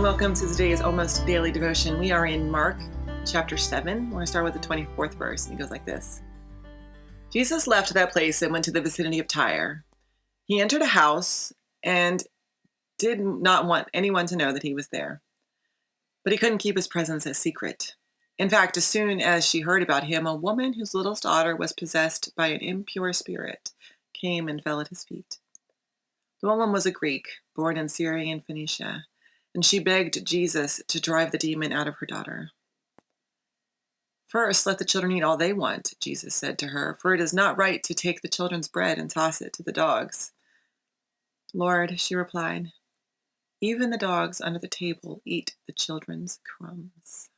welcome to today's almost daily devotion. We are in Mark chapter 7. We're going to start with the 24th verse, and it goes like this. Jesus left that place and went to the vicinity of Tyre. He entered a house and did not want anyone to know that he was there. But he couldn't keep his presence a secret. In fact, as soon as she heard about him, a woman whose little daughter was possessed by an impure spirit came and fell at his feet. The woman was a Greek, born in Syrian Phoenicia, and she begged Jesus to drive the demon out of her daughter. "First, let the children eat all they want," Jesus said to her, "for it is not right to take the children's bread and toss it to the dogs." "Lord," she replied, "even the dogs under the table eat the children's crumbs."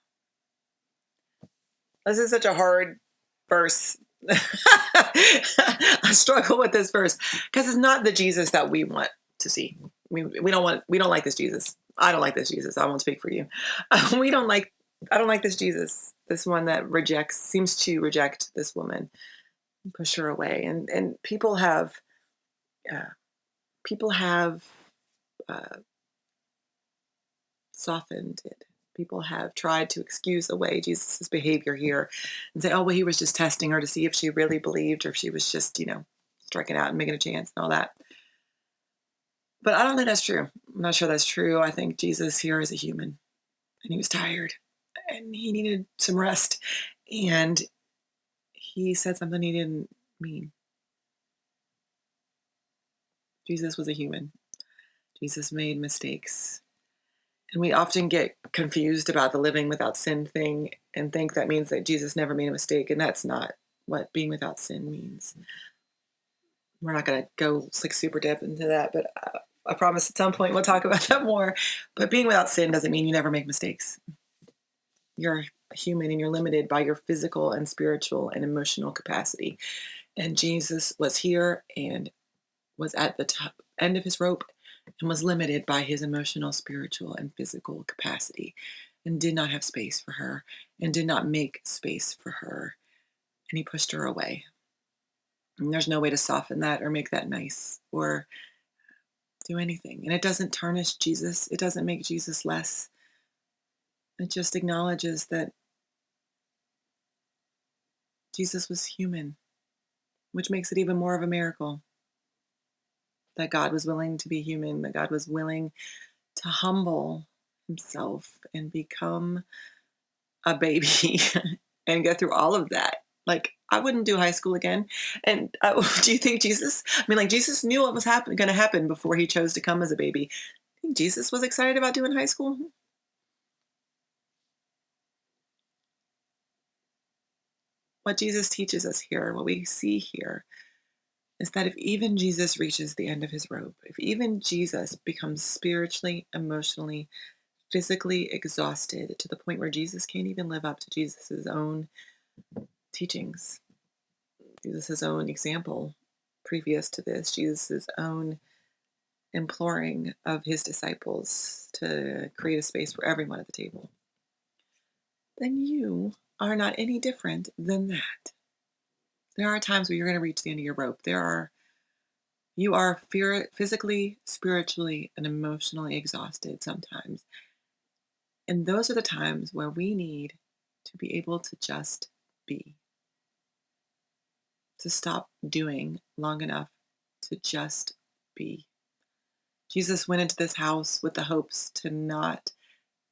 This is such a hard verse. I struggle with this verse because it's not the Jesus that we want to see. We don't like this Jesus. I don't like this Jesus. I won't speak for you. I don't like this Jesus. This one that seems to reject this woman and push her away. And people have softened it. People have tried to excuse away Jesus' behavior here and say, oh, well, he was just testing her to see if she really believed or if she was just, striking out and making a chance and all that. But I don't think that's true. I'm not sure that's true. I think Jesus here is a human, and he was tired, and he needed some rest, and he said something he didn't mean. Jesus was a human. Jesus made mistakes. And we often get confused about the living without sin thing and think that means that Jesus never made a mistake, and that's not what being without sin means. We're not going to go super deep into that, but I promise at some point we'll talk about that more. But being without sin doesn't mean you never make mistakes. You're human and you're limited by your physical and spiritual and emotional capacity. And Jesus was here and was at the top end of his rope and was limited by his emotional, spiritual, and physical capacity and did not have space for her and did not make space for her. And he pushed her away. And there's no way to soften that or make that nice or do anything. And it doesn't tarnish Jesus. It doesn't make Jesus less. It just acknowledges that Jesus was human, which makes it even more of a miracle. That God was willing to be human, that God was willing to humble himself and become a baby and go through all of that. I wouldn't do high school again. And do you think Jesus, Jesus knew what was going to happen before he chose to come as a baby. I think Jesus was excited about doing high school. What Jesus teaches us here, what we see here, is that if even Jesus reaches the end of his rope, if even Jesus becomes spiritually, emotionally, physically exhausted to the point where Jesus can't even live up to Jesus' own teachings, Jesus' own example previous to this, Jesus' own imploring of his disciples to create a space for everyone at the table, then you are not any different than that. There are times where you're going to reach the end of your rope. You are physically, spiritually, and emotionally exhausted sometimes. And those are the times where we need to be able to just be. To stop doing long enough to just be. Jesus went into this house with the hopes to not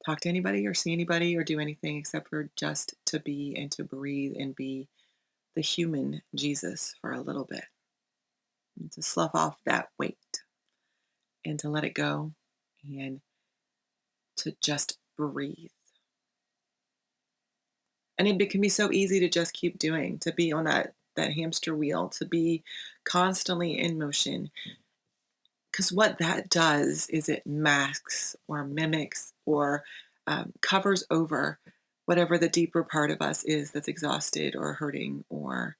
talk to anybody or see anybody or do anything except for just to be and to breathe and be the human Jesus for a little bit. And to slough off that weight and to let it go and to just breathe. And it can be so easy to just keep doing, to be on that hamster wheel, to be constantly in motion. Because what that does is it masks or mimics or covers over whatever the deeper part of us is that's exhausted or hurting or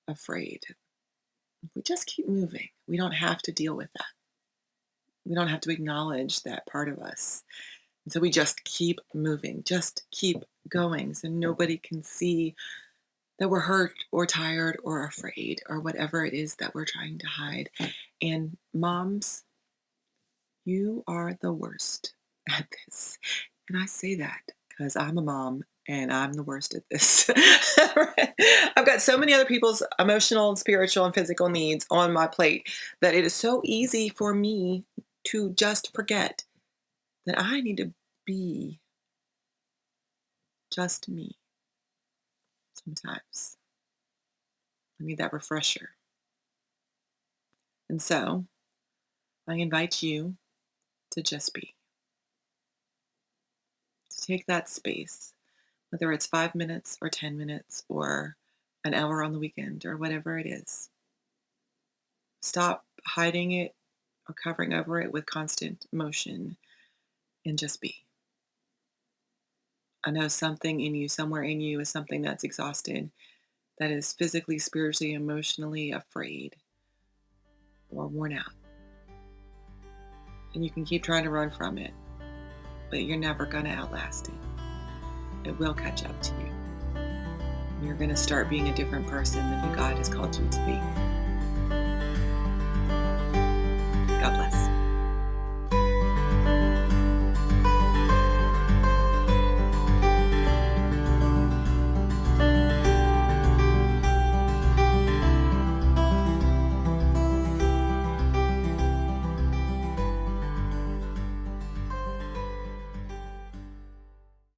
afraid. If we just keep moving, we don't have to deal with that. We don't have to acknowledge that part of us. And so we just keep moving, just keep going so nobody can see that we're hurt or tired or afraid or whatever it is that we're trying to hide. And moms, you are the worst. at this. And I say that because I'm a mom and I'm the worst at this. I've got so many other people's emotional, spiritual, and physical needs on my plate that it is so easy for me to just forget that I need to be just me sometimes. I need that refresher. And so I invite you to just be, to take that space, whether it's 5 minutes or 10 minutes or an hour on the weekend or whatever it is. Stop hiding it or covering over it with constant motion and just be. I know something in you, somewhere in you, is something that's exhausted, that is physically, spiritually, emotionally afraid or worn out. And you can keep trying to run from it, but you're never going to outlast it. It will catch up to you. And you're going to start being a different person than who God has called you to be. God bless.